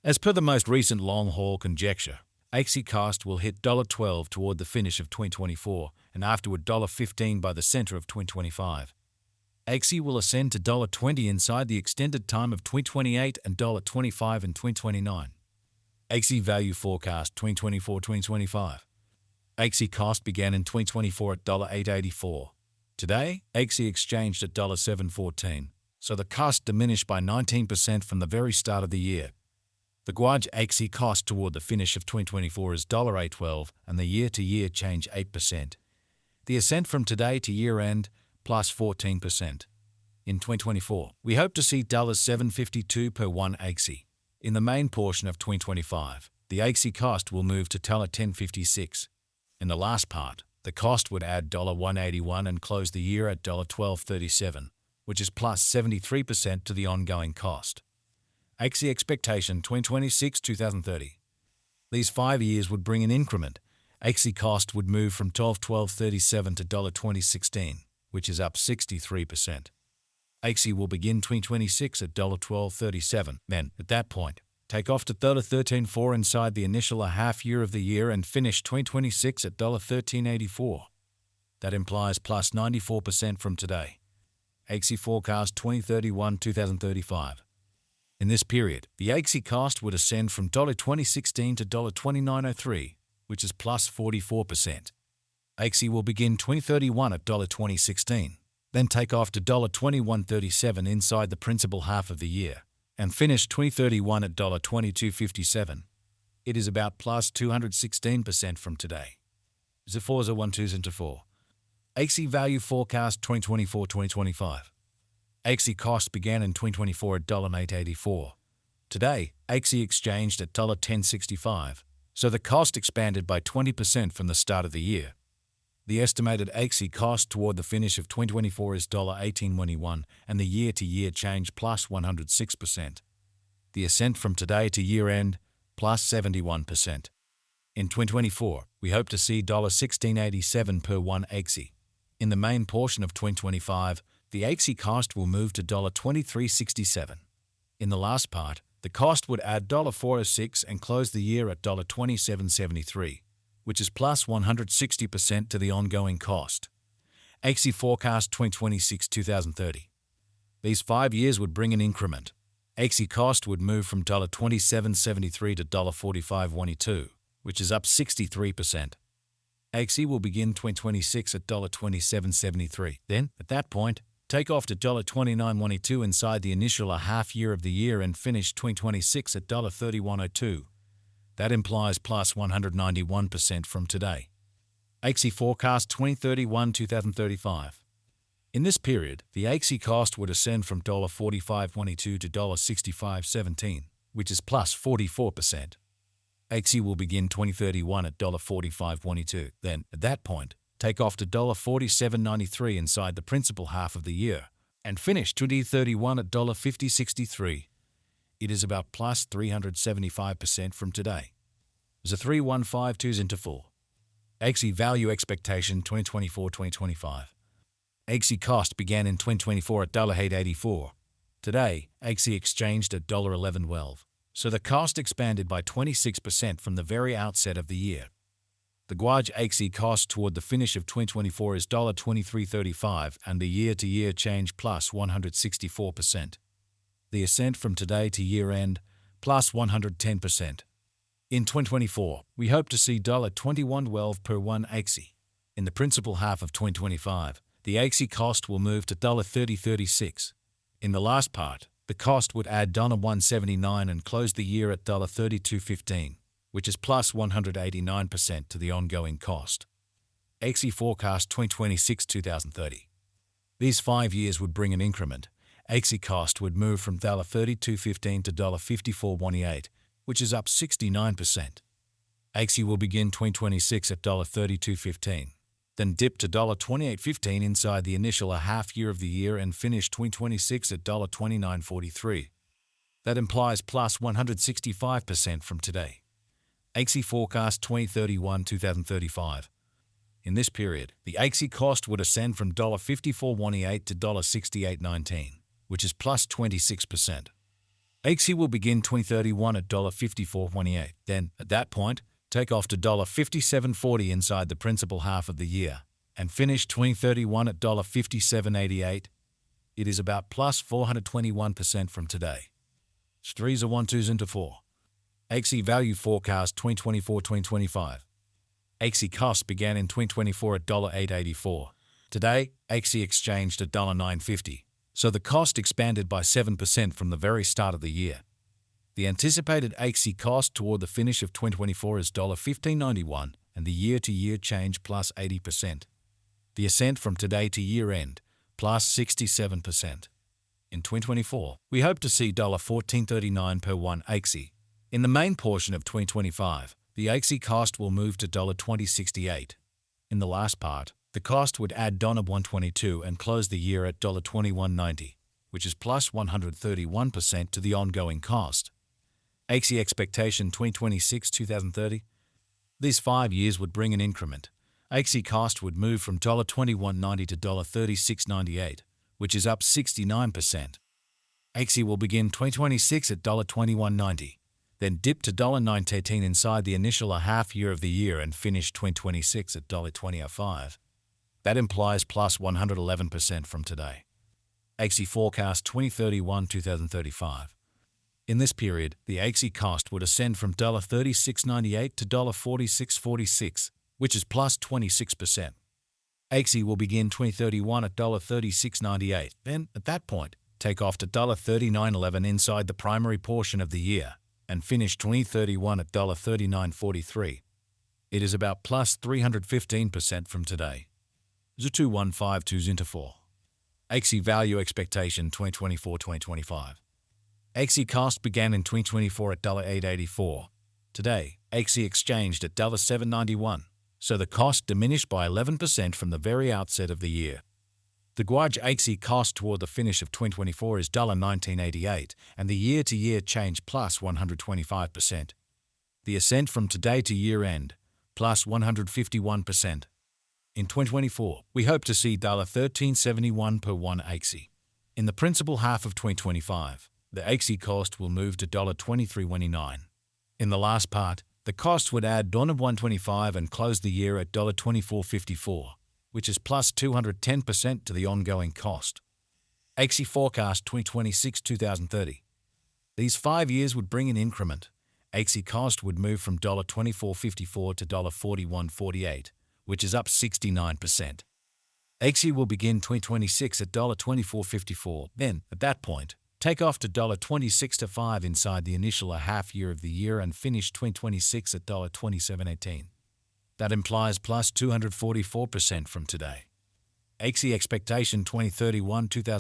As per the most recent long-haul conjecture, Axie cost will hit $12 toward the finish of 2024 and afterward $15 by the center of 2025. Axie will ascend to $20 inside the extended time of 2028 and $25 in 2029. Axie value forecast 2024-2025. Axie cost began in 2024 at $8.84. Today, Axie exchanged at $7.14, so the cost diminished by 19% from the very start of the year. The Guaj Axie cost toward the finish of 2024 is $8.12 and the year-to-year change 8%. The ascent from today to year-end plus 14%. In 2024, we hope to see $7.52 per one Axie. In the main portion of 2025, the Axie cost will move to $10.56. In the last part, the cost would add $1.81 and close the year at $12.37, which is plus 73% to the ongoing cost. Axie expectation 2026-2030. These 5 years would bring an increment. Axie cost would move from $12.37 to $20.16, which is up 63%. Axie will begin 2026 at $12.37. Then, at that point, take off to $13.4 inside the initial half year of the year and finish 2026 at $13.84. That implies plus 94% from today. Axie forecast 2031-2035. In this period, the Axie cost would ascend from $20.16 to $29.03, which is plus 44%. Axie will begin 2031 at $20.16, then take off to $21.37 inside the principal half of the year, and finish 2031 at $22.57. It is about plus 216% from today. Zephyr 12 Axie value forecast 2024-2025. Axie cost began in 2024 at $8.84. Today, Axie exchanged at $10.65, so the cost expanded by 20% from the start of the year. The estimated Axie cost toward the finish of 2024 is $18.21 and the year-to-year change plus 106%. The ascent from today to year-end plus 71%. In 2024, we hope to see $16.87 per one Axie. In the main portion of 2025, the Axie cost will move to $23.67. In the last part, the cost would add $4.06 and close the year at $27.73, which is plus 160% to the ongoing cost. Axie forecast 2026-2030. These 5 years would bring an increment. Axie cost would move from $27.73 to $45.12, which is up 63%. Axie will begin 2026 at $27.73. Then, at that point, take off to $29.12 inside the initial half year of the year and finish 2026 at $31.02. That implies plus 191% from today. Axie forecast 2031-2035. In this period, the Axie cost would ascend from $45.22 to $65.17, which is plus 44%. Axie will begin 2031 at $45.22. Then, at that point, take off to $47.93 inside the principal half of the year, and finish 2031 at $50.63. It is about plus 375% from today. Zephyr 3152 into full. Axie value expectation 2024-2025. Axie cost began in 2024 at $8.84. Today, Axie exchanged at $11.12, so the cost expanded by 26% from the very outset of the year. The Guaj Axie cost toward the finish of 2024 is $23.35 and the year-to-year change plus 164%. The ascent from today to year-end plus 110%. In 2024, we hope to see $21.12 per one Axie. In the principal half of 2025, the Axie cost will move to $30.36. In the last part, the cost would add $1.79 and close the year at $32.15, which is plus 189% to the ongoing cost. Axie forecast 2026-2030. These 5 years would bring an increment. Axie cost would move from $32.15 to $54.28, which is up 69%. Axie will begin 2026 at $32.15, then dip to $28.15 inside the initial half year of the year and finish 2026 at $29.43. That implies plus 165% from today. Axie forecast 2031-2035. In this period, the Axie cost would ascend from $54.28 to $68.19, which is plus 26%. Axie will begin 2031 at $54.28. Then, at that point, take off to $57.40 inside the principal half of the year and finish 2031 at $57.88. It is about plus 421% from today. 3s are 1 2s into 4. Axie value forecast 2024-2025. Axie cost began in 2024 at $8.84. Today, Axie exchanged at $9.50, so the cost expanded by 7% from the very start of the year. The anticipated Axie cost toward the finish of 2024 is $15.91, and the year-to-year change plus 80%. The ascent from today to year-end, plus 67%. In 2024, we hope to see $14.39 per 1 Axie. In the main portion of 2025, the Axie cost will move to $20.68. In the last part, the cost would add $1.22 and close the year at $21.90, which is plus 131% to the ongoing cost. Axie expectation 2026-2030. These 5 years would bring an increment. Axie cost would move from $21.90 to $36.98, which is up 69%. Axie will begin 2026 at $21.90, then dip to $9.18 inside the initial half year of the year and finish 2026 at $20.05. That implies plus 111% from today. Axie forecast 2031-2035. In this period, the Axie cost would ascend from $36.98 to $46.46, which is plus 26%. Axie will begin 2031 at $36.98, then, at that point, take off to $39.11 inside the primary portion of the year and finish 2031 at $39.43. It is about plus 315% from today. 2152s into 4. Axie value expectation 2024-2025. Axie cost began in 2024 at $8.84. Today, Axie exchanged at $7.91, so the cost diminished by 11% from the very outset of the year. The Guaj Axie cost toward the finish of 2024 is $19.88, and the year-to-year change plus 125%. The ascent from today to year-end, plus 151%. In 2024, we hope to see $13.71 per 1 Axie. In the principal half of 2025, the Axie cost will move to $23.29. In the last part, the cost would add $1.25 and close the year at $24.54, which is plus 210% to the ongoing cost. Axie forecast 2026-2030. These 5 years would bring an increment. Axie cost would move from $24.54 to $41.48, which is up 69%. Axie will begin 2026 at $24.54, then, at that point, take off to $26.05 inside the initial half year of the year and finish 2026 at $27.18. That implies plus 244% from today. Axie expectation 2031-2030.